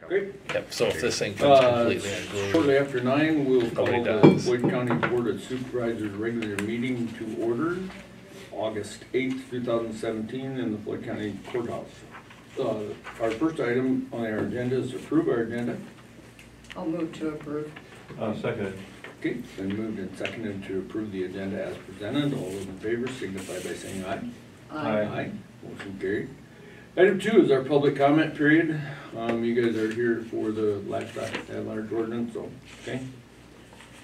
Great. Yep, so if this thing comes completely unglued. Shortly after 9, we'll call Nobody the does. Boyd County Board of Supervisors regular meeting to order, August 8th, 2017, in the Floyd County Courthouse. Our first item on our agenda is to approve our agenda. I'll move to approve. Second. Okay, it's been moved and seconded to approve the agenda as presented. All those in favor signify by saying aye. Aye. Motion carried. Item 2 is our public comment period. You guys are here for the livestock at large ordinance, so, okay.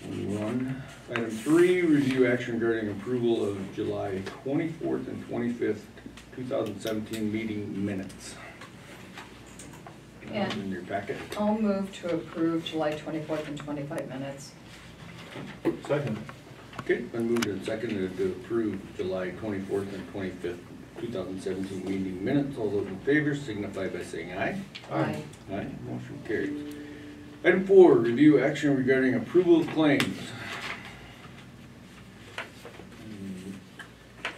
Move on. Item 3, review action regarding approval of July 24th and 25th, 2017 meeting minutes. And in your packet. I'll move to approve July 24th and 25 minutes. Second. Okay, been moved and seconded to approve July 24th and 25th, 2017 meeting minutes. All those in favor signify by saying aye. Aye. Aye, motion carries. Item 4, review action regarding approval of claims.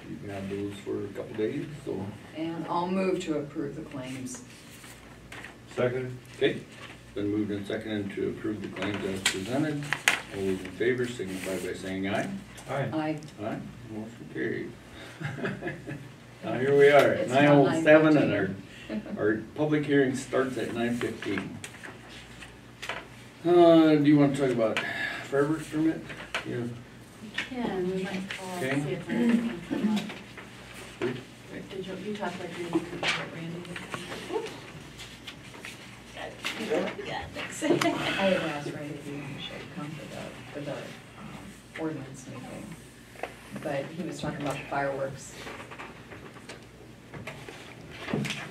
You can have those for a couple days, so. And I'll move to approve the claims. Second. Okay, been moved and seconded to approve the claims as presented. All those in favor signify by saying aye. Aye. Aye. Aye, motion carried. Now here we are at It's not 9:07 and 9:15. our public hearing starts at 9:15. Do you want to talk about fireworks permit? Yeah. Can, we might call, see Okay. if Randy can come up. Okay. Did you talk like Randy could get Randy to come up? Yeah, thanks. I had asked Randy if he should come for the ordinance meeting, but he was talking about the fireworks.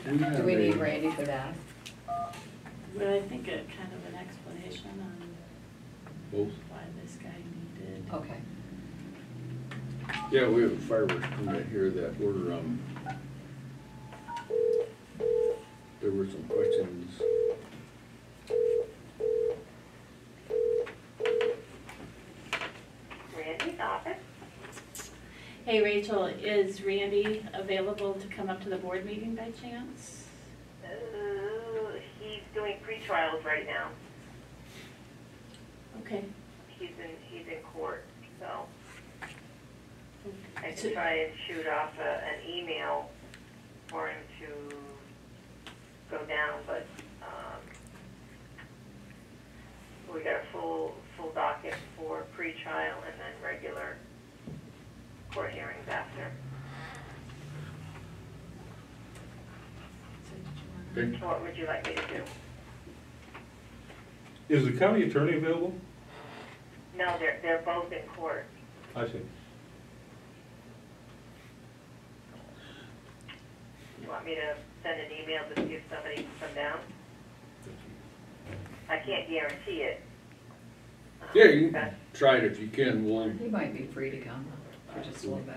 Do we need Randy for that? But I think a kind of an explanation on Both? why this guy needed. Okay. Yeah, we have a fireworks permit here that we're, there were some questions. Randy's office. Hey Rachel, is Randy available to come up to the board meeting by chance? He's doing pre-trials right now. Okay. He's in court, so I can try and shoot off an email for him to go down, but we got a full docket for pre-trial and then regular court hearings after. Okay. So what would you like me to do? Is the county attorney available? No, they're both in court. I see. You want me to send an email to see if somebody can come down? I can't guarantee it. Yeah, you can That's- try it if you can. We'll, He might be free to come for just a little bit.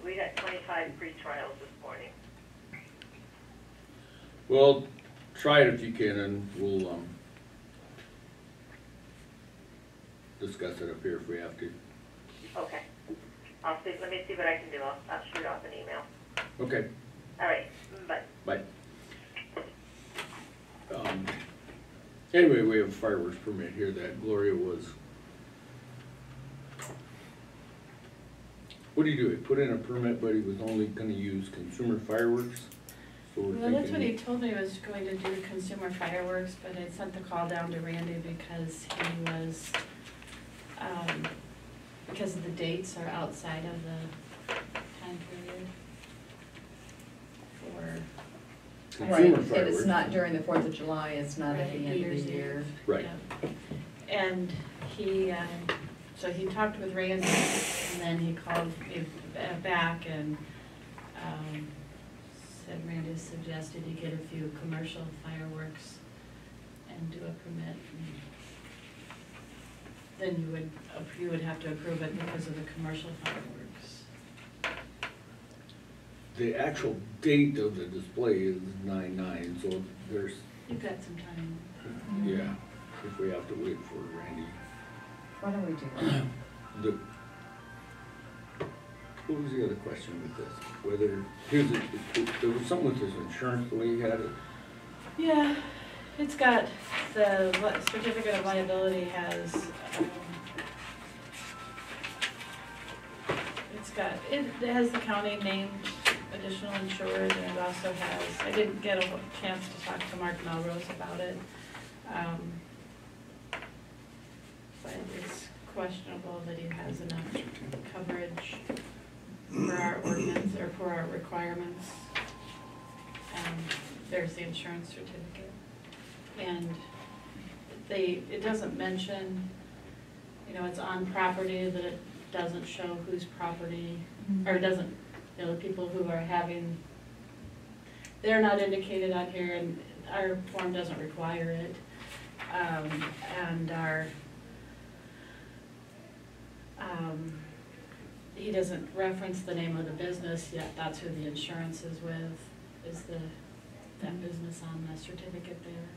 We got 25 pre-trials this morning. well, try it if you can and we'll, discuss it up here if we have to. Okay. Let me see what I can do. I'll shoot off an email. Okay, All right, bye. bye. Anyway, we have a fireworks permit here that Gloria was. What do you do? He put in a permit, but he was only gonna use consumer fireworks? So we're Well, that's what he thinking, told me, was going to do consumer fireworks, but I sent the call down to Randy because he was, because the dates are outside of the time period for. Right, consumer and it's fireworks. not during the 4th of July, it's not at Right, the end of New Year's the year. Eve. Right. Yeah. And he, so he talked with Randy, and then he called me back and said Randy suggested he get a few commercial fireworks and do a permit. And then you would have to approve it because of the commercial fireworks. The actual date of the display is 9/9, so there's, You've got some time. yeah, if we have to wait for Randy. Why don't we do that? What was the other question with this? Whether, there was something with his insurance, the way he had it. Yeah, it's got, the certificate of liability has, it has the county named additional insured, and it also has, I didn't get a chance to talk to Mark Melrose about it. But it's questionable that he has enough coverage for our ordinance, or for our requirements. There's the insurance certificate. And it doesn't mention, you know, it's on property, that it doesn't show whose property, or it doesn't, you know, the people who are having, they're not indicated on here, and our form doesn't require it. And he doesn't reference the name of the business, yet that's who the insurance is with, is that business on the certificate there.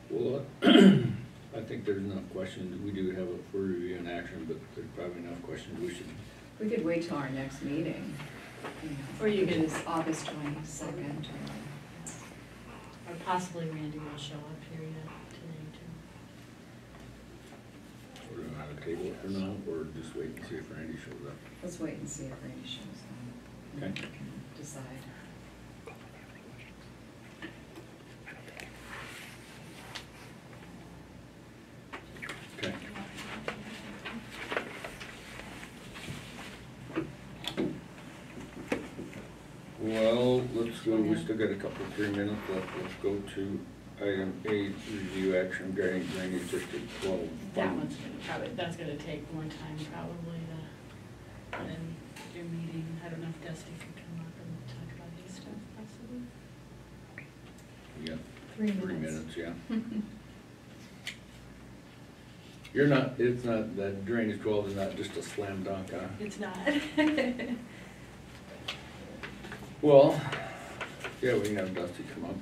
Well, I think there's enough questions. We do have it for review and action, but there's probably enough questions we should. We could wait till our next meeting. Or you Which could- is August 22nd. Or possibly Randy will show up here yet today too. We're gonna have a table it for now, or just wait and see if Randy shows up. Let's wait and see if Randy shows up. And then Okay. we can decide. Okay. Well, let's go, we still got a couple, 3 minutes left. Let's go to item 8, review action regarding drainage district 12. That one's that's gonna take more time probably than your meeting. I don't know if Dusty could come up and talk about his stuff possibly. We got 3 3 minutes. minutes, yeah. You're not, it's not, that drainage 12 is not just a slam dunk, huh? It's not. Well, yeah, we can have Dusty come up.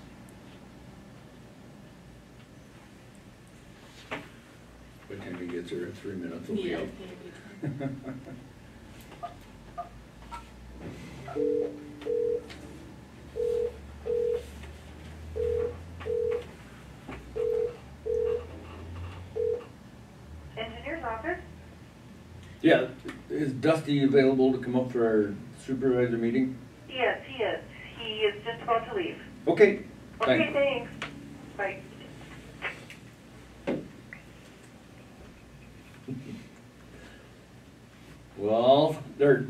By the time he gets here, 3 minutes will be Yeah. up. Engineer's office? Yeah, is Dusty available to come up for our supervisor meeting? Yes, he is. He is just about to leave. Okay, Okay, thanks. thanks. Bye. Well, the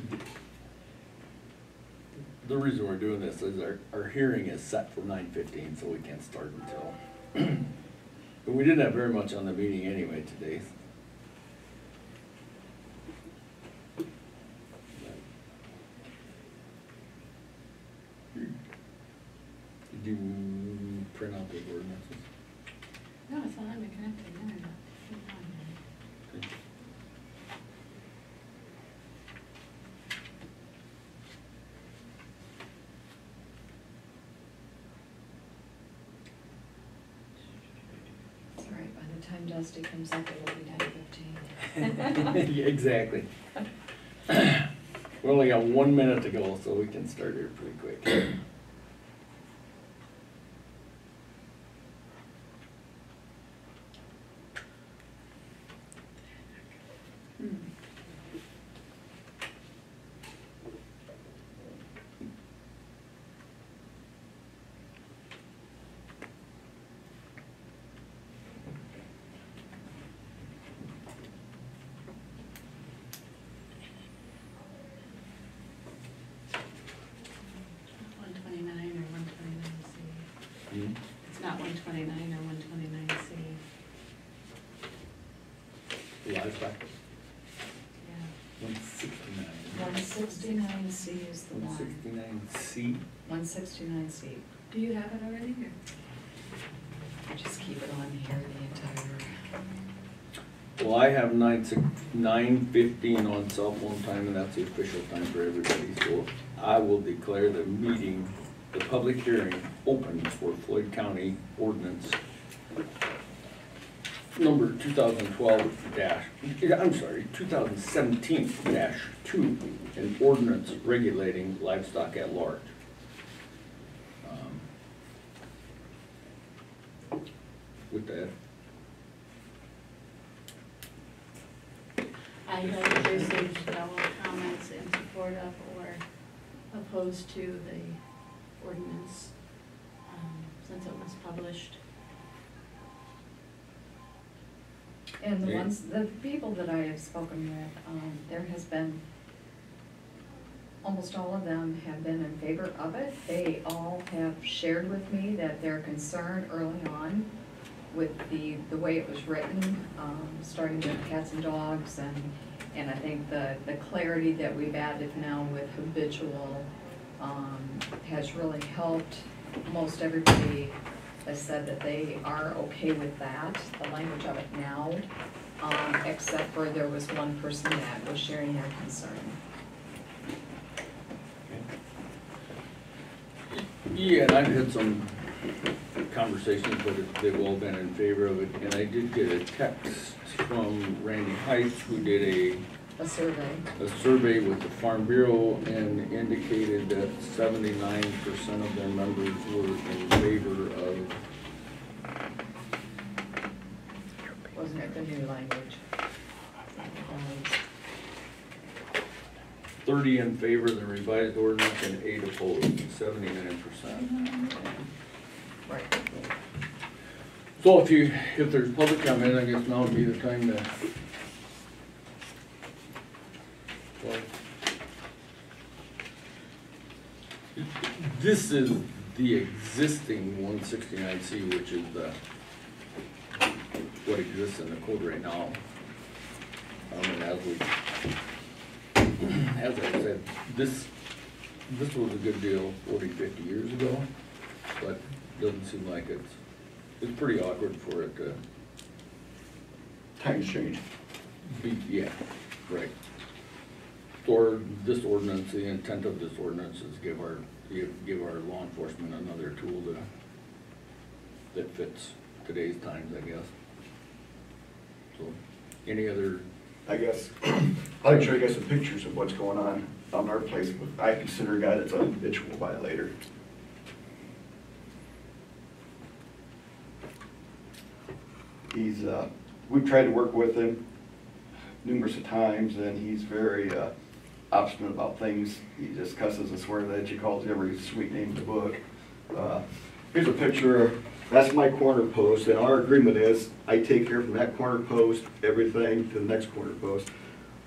reason we're doing this is our hearing is set for 9:15, so we can't start until. But we didn't have very much on the meeting anyway today. Did you print out the ordinances? No, it's not on the connected internet. It's not on there. Okay. It's all right, by the time Dusty comes up, it'll be 9:15. Yeah, exactly. We only got 1 minute to go, so we can start here pretty quick. Hmm? It's not 129 or 129C. Livestock, Yeah. 169. 169C is the one. 169C. 169C. Do you have it already? Just keep it on here the entire. Well, I have 9:15 on cell phone time, and that's the official time for everybody, so I will declare the meeting, the public hearing, open for Floyd County ordinance number 2017-2, an ordinance regulating livestock at large. With that, I have received no comments in support of or opposed to the ordinance since it was published. And Okay. the people that I have spoken with, there has been, almost all of them have been in favor of it. They all have shared with me that their concern early on with the way it was written, starting with cats and dogs, and I think the clarity that we've added now with habitual has really helped. Most everybody has said that they are okay with that, the language of it now, except for there was one person that was sharing their concern. yeah, and I've had some conversations, but they've all been in favor of it. And I did get a text from Randy Heights, who did A survey. a survey with the Farm Bureau and indicated that 79% of their members were in favor of, Wasn't it the new language? 30 in favor of the revised ordinance and 8 opposed, 79%. Right. So if there's public comment, I guess now would be the time to. Well, this is the existing 169C, which is what exists in the code right now. And as I said, this was a good deal 40, 50 years ago, but doesn't seem like it's pretty awkward for it to Times change. be, yeah, right. Or this ordinance, the intent of this ordinance is give our law enforcement another tool that fits today's times, I guess. So, any other, I guess, I'd like to show you guys some pictures of what's going on our place. I consider a guy that's a habitual violator. He's, we've tried to work with him numerous of times, and he's very obstinate about things. He just cusses and swears at you, calls every sweet name in the book. Here's a picture, that's my corner post, and our agreement is I take care from that corner post, everything to the next corner post.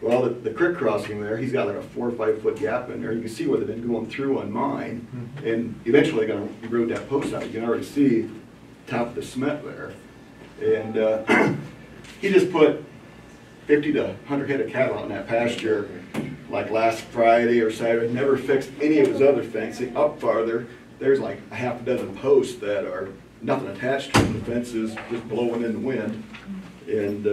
Well, the creek crossing there, he's got like a 4 or 5 foot gap in there. You can see where they've been going through on mine, and eventually they're gonna erode that post out. You can already see top of the cement there. And he just put 50 to 100 head of cattle out in that pasture like last Friday or Saturday, never fixed any of his other fencing. Up farther, there's like a half a dozen posts that are nothing attached to them. The fence is just blowing in the wind. And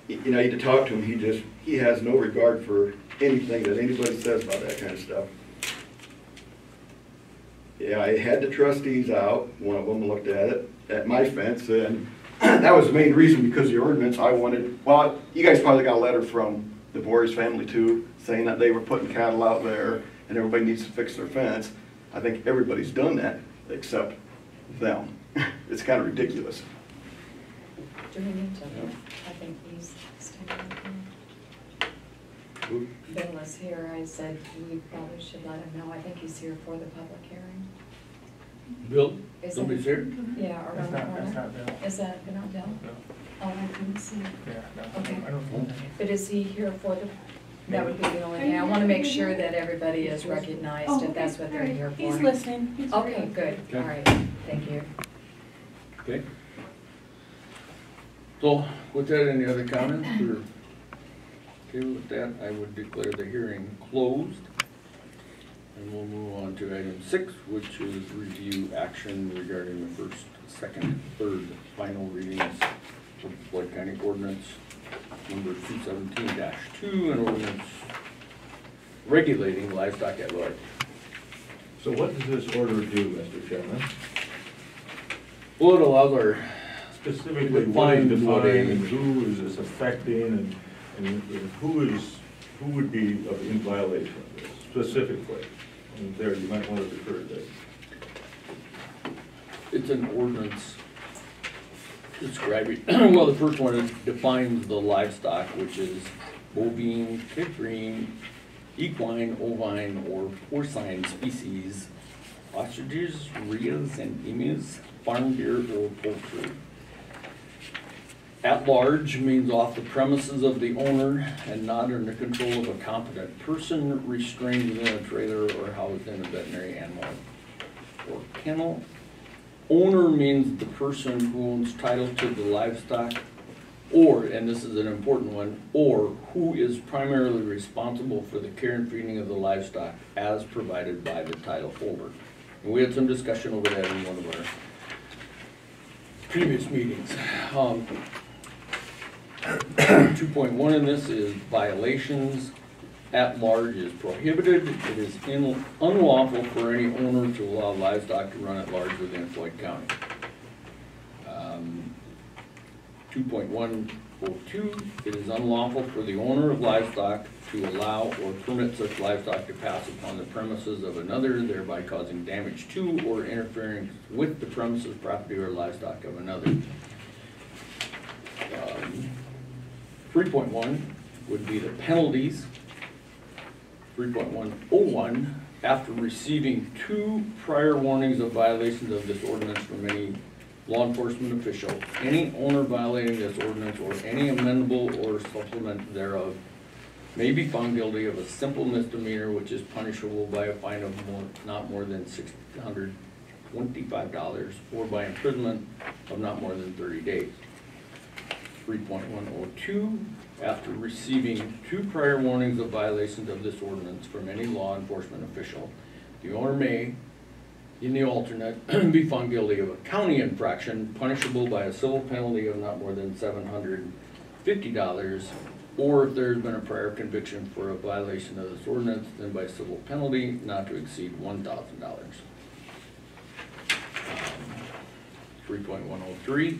you know, you to talk to him, he has no regard for anything that anybody says about that kind of stuff. Yeah, I had the trustees out, one of them looked at it, at my fence, and that was the main reason, because the ordinance I wanted, well, you guys probably got a letter from the Boris family too, saying that they were putting cattle out there and everybody needs to fix their fence. I think everybody's done that except them. It's kind of ridiculous. Do we need to, I think he's standing up. Bill is here, I said we probably should let him know. I think he's here for the public hearing. Bill, Is somebody's it- here? Yeah, around the corner. That's not Bill. Is that not Bill? No. Oh, I couldn't see. Yeah, no, Okay. I don't know. But is he here for the, that would be the only thing. I want to make sure that everybody is recognized if that's what they're here for. He's listening. He's Okay, good, Okay. all right, thank you. Okay. So, with that, any other comments, or, okay, with that, I would declare the hearing closed. And we'll move on to item 6, which is review action regarding the first, second, third final readings of Floyd County Ordinance number 217-2, an ordinance regulating livestock at large. So what does this order do, Mr. Chairman? Well, it allows our Specifically, what is defines what defined a- and who is this affecting and who would be in violation of this specifically? And there, you might want to refer to that. It's an ordinance describing, well, the first one is defines the livestock, which is bovine, peregrine, equine, ovine, or porcine species, ostriches, rheas, and emus, farm deer, or poultry. At large means off the premises of the owner and not under control of a competent person, restrained within a trailer or housed in a veterinary animal or kennel. Owner means the person who owns title to the livestock, or, and this is an important one, or who is primarily responsible for the care and feeding of the livestock as provided by the title holder. And we had some discussion over that in one of our previous meetings. 2.1 in this is violations. At large is prohibited. It is unlawful for any owner to allow livestock to run at large within Floyd County. 2.102, it is unlawful for the owner of livestock to allow or permit such livestock to pass upon the premises of another, thereby causing damage to or interfering with the premises, property, or livestock of another. 3.1 would be the penalties. 3.101, after receiving 2 prior warnings of violations of this ordinance from any law enforcement official, any owner violating this ordinance or any amendable or supplement thereof may be found guilty of a simple misdemeanor, which is punishable by a fine of not more than $625 or by imprisonment of not more than 30 days. 3.102, after receiving 2 prior warnings of violations of this ordinance from any law enforcement official, the owner may, in the alternate, be found guilty of a county infraction punishable by a civil penalty of not more than $750, or if there's been a prior conviction for a violation of this ordinance, then by civil penalty not to exceed $1,000. 3.103,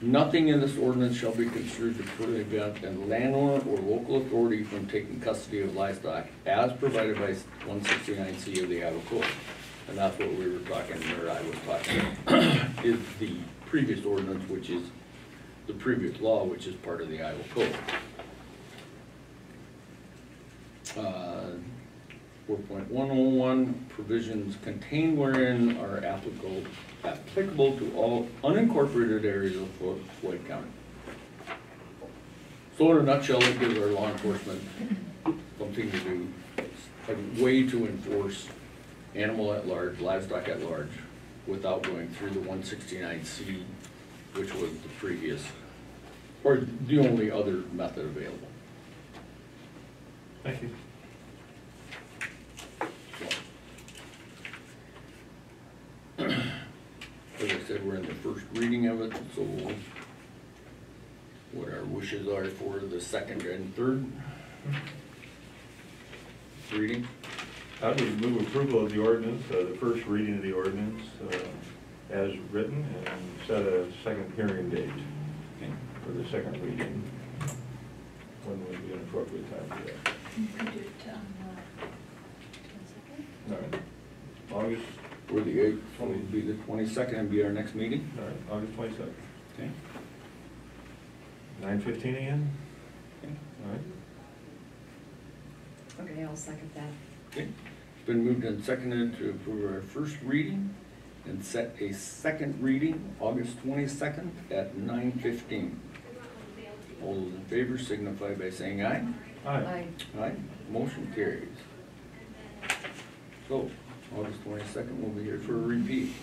nothing in this ordinance shall be construed to prevent a landowner or local authority from taking custody of livestock as provided by 169C of the Iowa Code. And that's what we were talking, or I was talking about, is the previous ordinance, which is the previous law, which is part of the Iowa Code. 4.101, provisions contained wherein are applicable to all unincorporated areas of Floyd County. So in a nutshell, it gives our law enforcement something to do, a way to enforce animal at large, livestock at large, without going through the 169C, which was the previous, or the only other method available. Thank you. As I said, we're in the first reading of it, so what our wishes are for the second and third reading. I would move approval of the ordinance, the first reading of the ordinance as written, and set a second hearing date for the second reading. When would be an appropriate time for that? You can do it All right. August, For the 8th, so it'll be the 22nd and be our next meeting. all right, August 22nd. Okay. 9:15 a.m.? Okay. All right. Okay, I'll second that. Okay. It's been moved and seconded to approve our first reading and set a second reading, August 22nd at 9:15. All those in favor signify by saying aye. Aye. Aye. Motion carries. So, August 22nd, we'll be here for a repeat.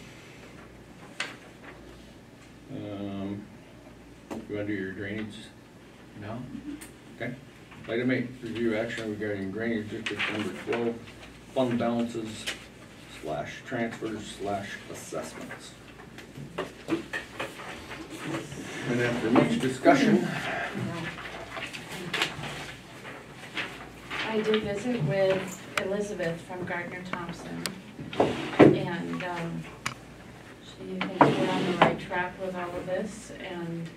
You want to do your drainage now? Okay. Item 8, review action regarding drainage district number 12, fund balances / transfers / assessments. And after much discussion, I did visit with Elizabeth from Gardner Thompson, and you think we're on the right track with all of this, and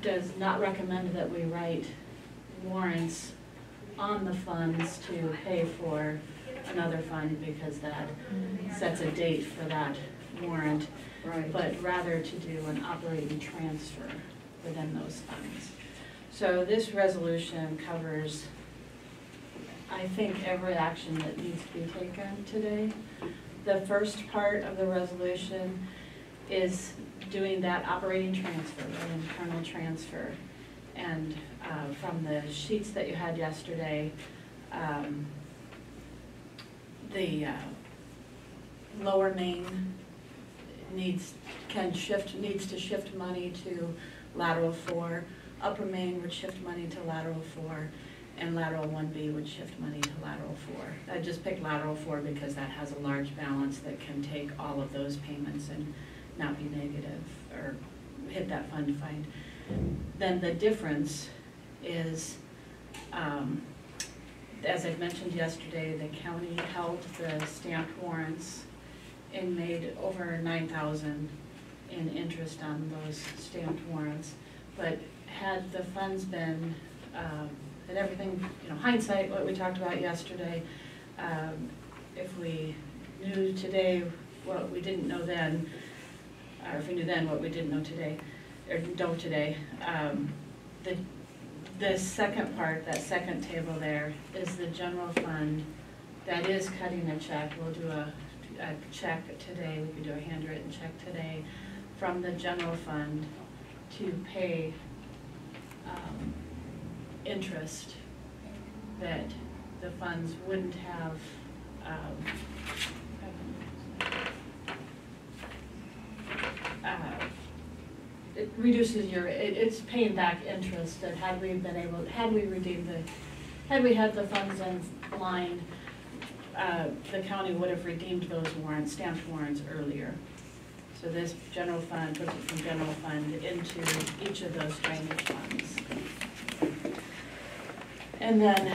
does not recommend that we write warrants on the funds to pay for another fund, because that sets a date for that warrant, Right. but rather to do an operating transfer within those funds. So this resolution covers, I think, every action that needs to be taken today. The first part of the resolution is doing that operating transfer, an internal transfer. And from the sheets that you had yesterday, the lower main needs to shift money to lateral 4. Upper main would shift money to lateral 4, and lateral 1B would shift money to lateral 4. I just picked lateral 4 because that has a large balance that can take all of those payments and not be negative or hit that fund find. Then the difference is, as I mentioned yesterday, the county held the stamped warrants and made over $9,000 in interest on those stamped warrants. But had the funds been, and everything, hindsight, what we talked about yesterday, if we knew today what we didn't know then, or if we knew then what we didn't know today, or don't today, the second part, that second table there, is the general fund that is cutting a check. We'll do a check today, we could do a handwritten check today from the general fund to pay interest that the funds wouldn't have it reduces it's paying back interest that had we had the funds in line, the county would have redeemed those warrants, stamped warrants earlier. So this general fund puts it from general fund into each of those drainage funds. And then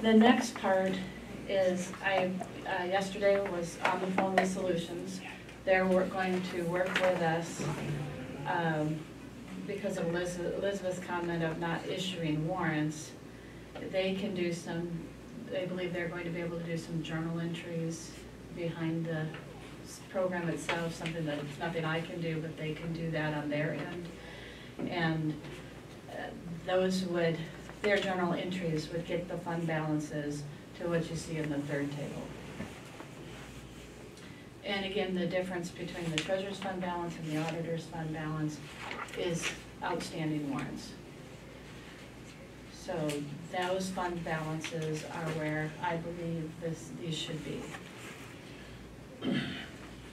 the next part is, yesterday was on the phone with Solutions. They're going to work with us because of Elizabeth's comment of not issuing warrants. They believe they're going to be able to do some journal entries behind the program itself, something that it's nothing I can do, but they can do that on their end. And their journal entries would get the fund balances to what you see in the third table. And again, the difference between the treasurer's fund balance and the auditor's fund balance is outstanding warrants. So those fund balances are where I believe these should be.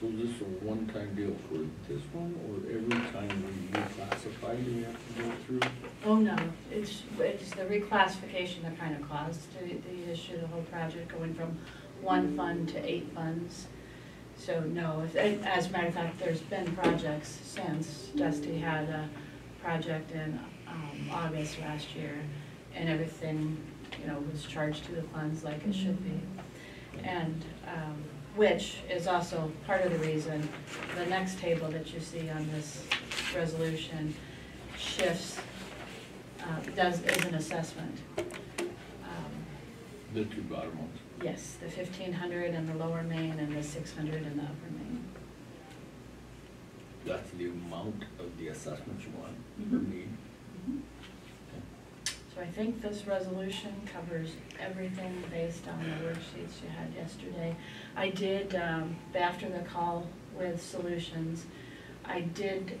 So is this a one-time deal for this one, or every time we reclassify, do we have to go through? Oh, no, it's the reclassification that kind of caused the issue, the whole project going from 1 fund to 8 funds. So no, as a matter of fact, there's been projects since. Dusty had a project in August last year, and everything, was charged to the funds like it should be. And which is also part of the reason the next table that you see on this resolution shifts, is an assessment. The 2 bottom ones. Yes, the 1,500 in the lower main and the 600 in the upper main. That's the amount of the assessment you want Mhm. for me. So I think this resolution covers everything based on the worksheets you had yesterday. I did, after the call with Solutions, I did,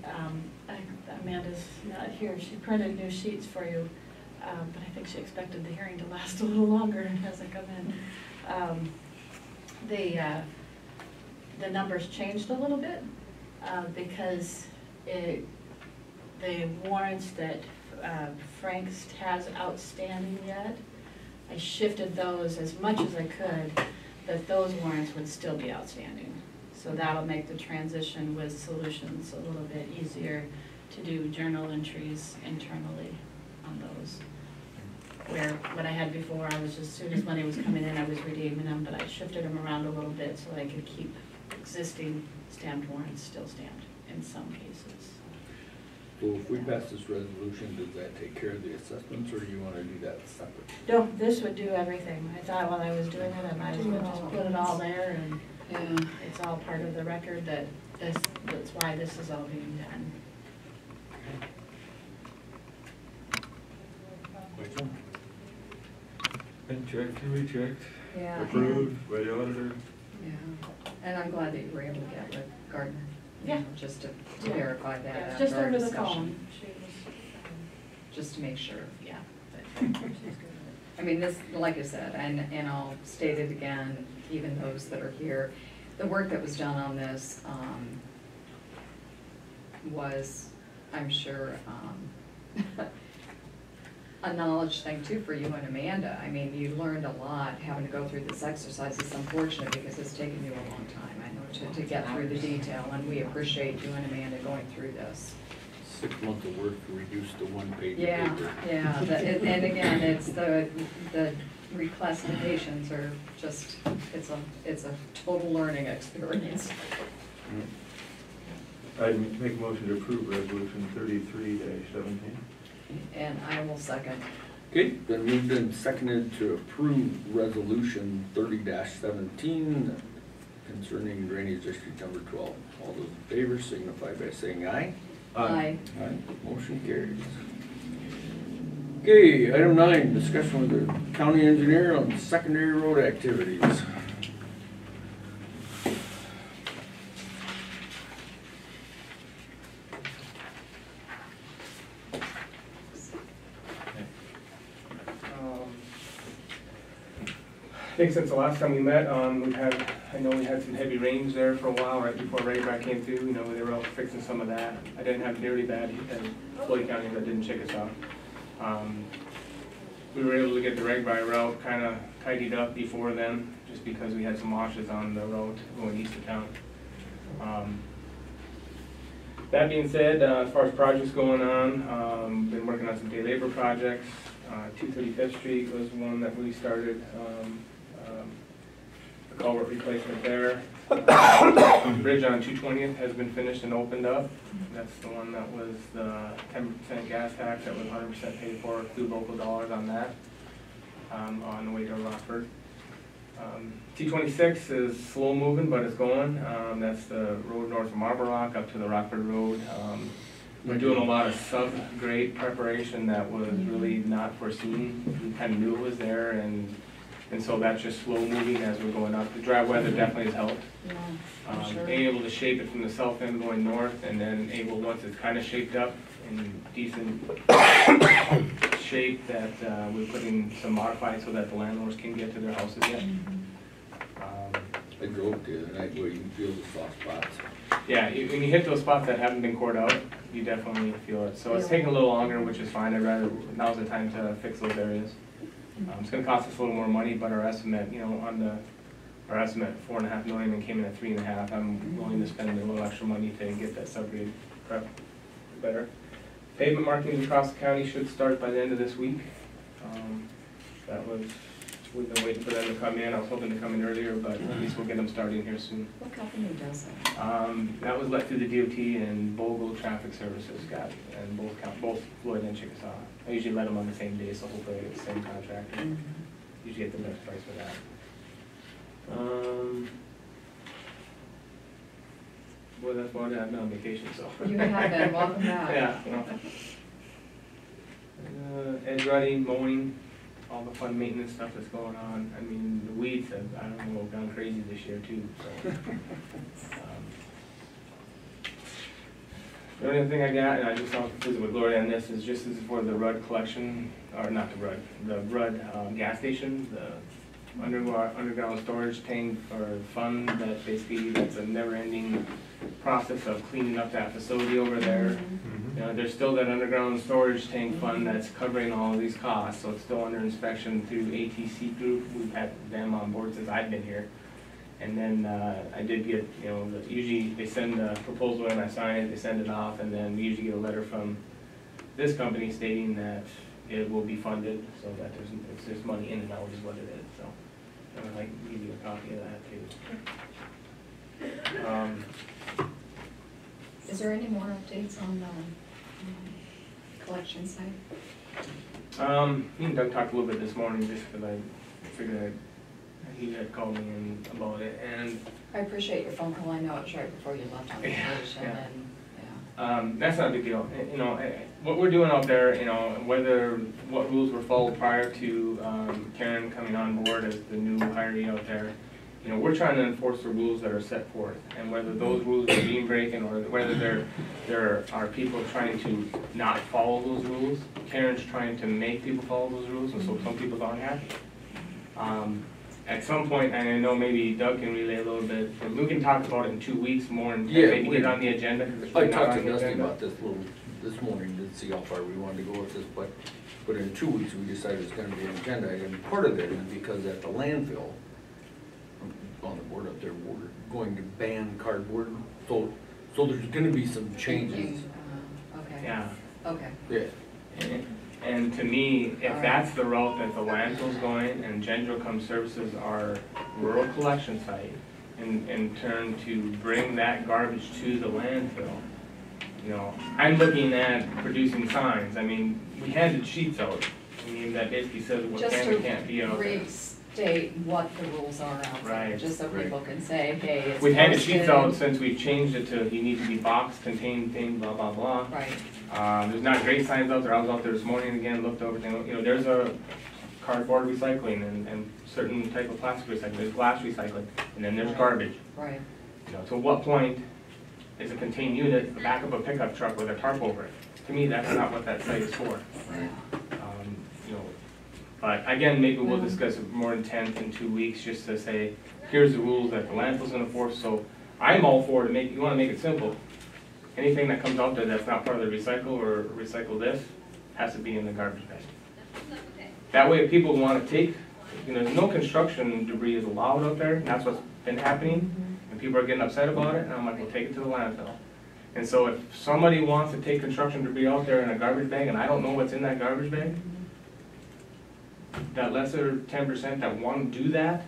Amanda's not here, she printed new sheets for you, but I think she expected the hearing to last a little longer and hasn't come in. The numbers changed a little bit because the warrants that Frank has outstanding yet, I shifted those as much as I could, that those warrants would still be outstanding. So that'll make the transition with Solutions a little bit easier to do journal entries internally on those. Where what I had before, I was just, as soon as money was coming in, I was redeeming them, but I shifted them around a little bit so that I could keep existing stamped warrants still stamped in some cases. So if we pass this resolution, does that take care of the assessments, or do you wanna do that separate? No, this would do everything. I thought while I was doing it, I might as well just put it all there, and Yeah. it's all part of the record that that's why this is all being done. Been checked and rechecked, Yeah. approved by the auditor. Yeah, and I'm glad that you were able to get with Gardner. you Yeah. know, Just to verify that Yeah, after just our over the discussion, phone. She was, just to make sure. yeah, but she's good. I mean, this, like I said, and I'll state it again, even those that are here, the work that was done on this, was, I'm sure, a knowledge thing too for you and Amanda. I mean, you learned a lot having to go through this exercise. It's unfortunate because it's taken you a long time, I know, to get through the detail, and we appreciate you and Amanda going through this. 6 months of work reduced to 1 page of Yeah, paper. yeah, and again, it's the reclassifications are just, it's a total learning experience. I'd make a motion to approve resolution 33-17. And I will second. Okay, then moved and seconded to approve resolution 30-17 concerning drainage district number 12. All those in favor signify by saying aye. Aye. Aye, motion carries. Okay, item 9, discussion with the county engineer on secondary road activities. I think since the last time we met, I know we had some heavy rains there for a while, right before Rayback came through, you know, they were out fixing some of that. I didn't have nearly bad as Floyd County, that didn't Chickasaw. We were able to get the Rayback route kind of tidied up before then, just because we had some washes on the road going east of town. That being said, as far as projects going on, been working on some day labor projects. 235th Street was one that we started, the culvert replacement there. The bridge on 220th has been finished and opened up. That's the one that was the 10% gas tax that was 100% paid for through local dollars on that, on the way to Rockford. T26 is slow moving, but it's going. That's the road north of Marble Rock up to the Rockford Road. We're doing a lot of sub-grade preparation that was really not foreseen. We kind of knew it was there, and so that's just slow moving as we're going up. The dry weather definitely has helped. Yeah, I'm sure. Being able to shape it from the south end going north, and then able, once it's kind of shaped up in decent shape, that we're putting some modified so that the landlords can get to their houses yet. I drove the other night where you can feel the soft spots. Yeah, when you hit those spots that haven't been cored out, you definitely feel it. So it's taking a little longer, which is fine. I'd rather, now's the time to fix those areas. It's gonna cost us a little more money, but our estimate, you know, our estimate 4.5 million and came in at 3.5. I'm willing to spend a little extra money to get that subgrade prep better. Pavement markings across the county should start by the end of this week. We've been waiting for them to come in. I was hoping to come in earlier, but at least we'll get them starting here soon. What company does that? That was let through the DOT, and Bogle Traffic Services got it, and both Floyd and Chickasaw. I usually let them on the same day, so hopefully I get the same contractor. Usually get the best price for that. Well, that's why I've been on vacation, so. You have been, welcome back. Yeah. Edge routing, mowing, all the fun maintenance stuff that's going on. I mean, the weeds have, I don't know, gone crazy this year too, so. The only other thing I got, and I just saw visit with Gloria on this, is just as for the Rudd collection, or not the Rudd gas station, the underground storage tank or fund that basically, that's a never-ending process of cleaning up that facility over there. You know, there's still that underground storage tank fund that's covering all of these costs, so it's still under inspection through ATC Group. We've had them on board since I've been here. And then I did get, you know, usually they send a proposal and I sign it, they send it off, and then we usually get a letter from this company stating that it will be funded, so that it's just money in and out is what it is, so. And I'd like to give you a copy of that too. Is there any more updates on the collection side? Me and Doug talked a little bit this morning, just because I figured he had called me in about it, and I appreciate your phone call. I know it was right before you left on vacation, Yeah. and, that's not a big deal. You know, what we're doing out there, you know, what rules were followed prior to Karen coming on board as the new hiree out there, you know, we're trying to enforce the rules that are set forth, and whether those rules are being broken or whether there are people trying to not follow those rules. Karen's trying to make people follow those rules, and so some people aren't happy. At some point, and I know maybe Doug can relay a little bit, and we can talk about it in 2 weeks more and Yeah, maybe get it on the agenda. 'Cause it's I not talked on to the Dusty agenda. about this morning to see how far we wanted to go with this, but in 2 weeks, we decided it's gonna be an agenda item. Part of it is because at the landfill, on the board up there, we're going to ban cardboard, so there's gonna be some changes. okay. Yeah. Okay. Yeah. And to me, if that's the route that the landfill's going, and General Services are rural collection site, and in turn to bring that garbage to the landfill, you know, I'm looking at producing signs. I mean, we handed sheets out, I mean, that basically says what Just can to and can't be out there. restate what the rules are out there, Right, just so right. people can say, hey, it's We've handed sheets posted. out since we've changed it to, you need to be boxed, contained, thing, blah, blah, blah. Right, There's not great signs out there. I was out there this morning again, looked over, you know, there's a cardboard recycling and certain type of plastic recycling, there's glass recycling, and then there's Right. garbage. right. You know, to what point is a contained unit the back of a pickup truck with a tarp over it? To me, that's not what that site is for. Yeah. You know, but again, maybe we'll discuss it more intent in 2 weeks, just to say, here's the rules that the landfill's gonna enforce. So I'm all for you wanna make it simple. Anything that comes out there that's not part of the recycle or recycle this has to be in the garbage bag. That way, if people wanna take, you know, no construction debris is allowed out there, and that's what's been happening, and people are getting upset about it, and I'm like, well, take it to the landfill. And so if somebody wants to take construction debris out there in a garbage bag, and I don't know what's in that garbage bag, that lesser 10% that want to do that,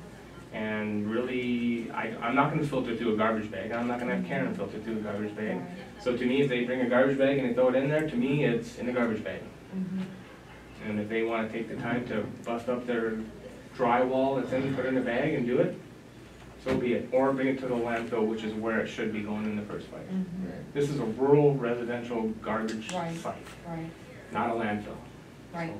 and really, I'm not gonna filter through a garbage bag, I'm not gonna have Karen filter through a garbage bag. So to me, if they bring a garbage bag and they throw it in there, to me, it's in the garbage bag. And if they wanna take the time to bust up their drywall that's in, put it in a bag and do it, so be it. Or bring it to the landfill, which is where it should be going in the first place. This is a rural residential garbage Right. site, Right, not a landfill. right.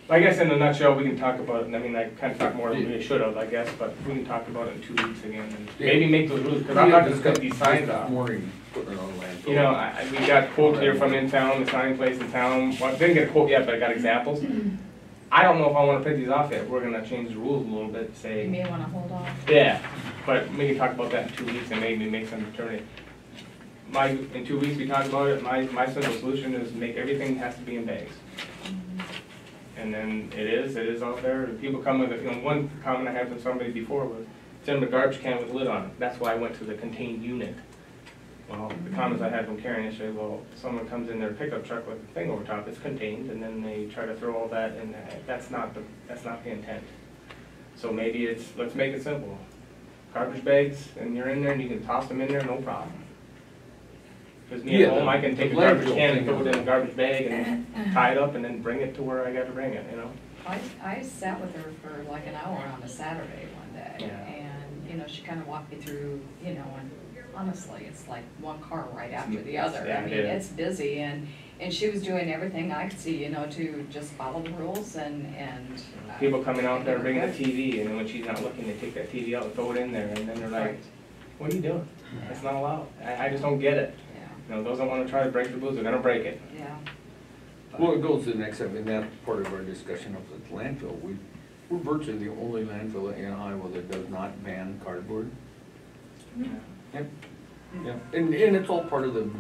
I guess in a nutshell, we can talk about it, I mean, I kind of talked more than we should have, I guess, but we can talk about it in 2 weeks again, and maybe make those rules, because I'm not just gonna be signs off. This morning, putting it on landfill. You know, we got a quote here from in town, the signing place in town, well, I didn't get a quote yet, but I got examples. I don't know if I wanna print these off yet, we're gonna change the rules a little bit, You say, may wanna hold off. yeah, but we can talk about that in 2 weeks and maybe make some determination. In 2 weeks, we talk about it, my simple solution is make everything has to be in bags. And then it is out there, and people come with it, you know, one comment I had from somebody before was, it's in a garbage can with a lid on it, that's why I went to the contained unit. Well, the comments I had from Karen yesterday, well, someone comes in their pickup truck with a thing over top, it's contained, and then they try to throw all that in there, that's not the intent. So maybe let's make it simple. Garbage bags, and you're in there, and you can toss them in there, no problem. Because me Yeah, at home, I can take a the garbage landfill can and thing throw it is- in a garbage bag and tie it up and then bring it to where I got to bring it, you know? I sat with her for like an hour on a Saturday one day, Yeah. and, you know, she kind of walked me through, you know, and honestly, it's like one car right after the other. Yeah, I mean, it is. it's busy, and she was doing everything I could see, you know, to just follow the rules and. People coming out there and bringing a good. TV, and then when she's not looking, they take that TV out and throw it in there, and then they're like, Right. what are you doing? That's not allowed. I just don't get it. Yeah, You know, those that want to try to break the rules, they're gonna break it. yeah. Well, it goes to the next step, and that's part of our discussion of the landfill. We're virtually the only landfill in Iowa that does not ban cardboard. Yeah. Yep. Yep. And it's all part of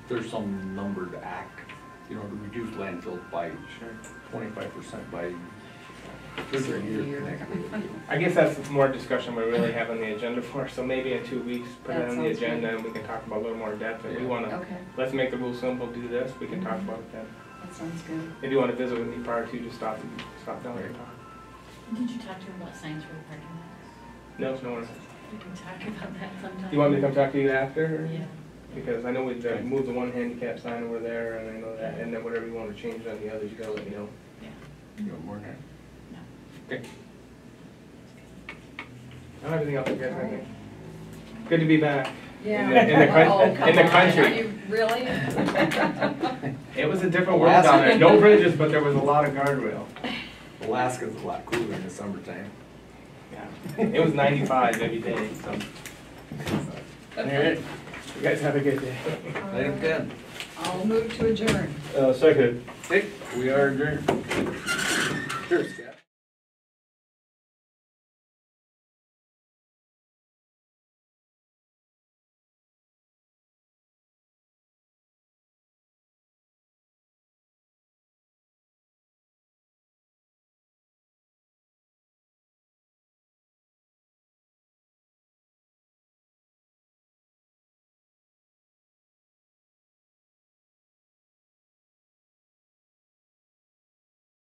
there's some numbered act, you know, to reduce landfills by Sure. 25% by, there's a year connected. I guess that's more discussion we really have on the agenda for, so maybe in 2 weeks, put it That on the sounds good. agenda and we can talk about a little more depth. If we wanna, Okay. let's make the rules simple, do this, we can talk about it then. That sounds good. If you want to visit with me prior to, just stop down there and talk. Did you talk to him about signs for the parking lots? No, no one. We can talk about that sometime. Do you want me to come talk to you after? Yeah. Because I know we've moved the one handicap sign over there, and I know that, and then whatever you want to change on the others, you gotta let me know. Yeah. You want more than that? No. Okay. I don't have anything else, you guys, I think. Good to be back. Yeah. In the country. Are you really? It was a different world down there. No bridges, but there was a lot of guardrail. Alaska's a lot cooler in the summertime. Yeah. It was 95 every day, so. All right. You guys have a good day. Item 10. I'll move to adjourn. Second. Okay, we are adjourned. Sure, Scott.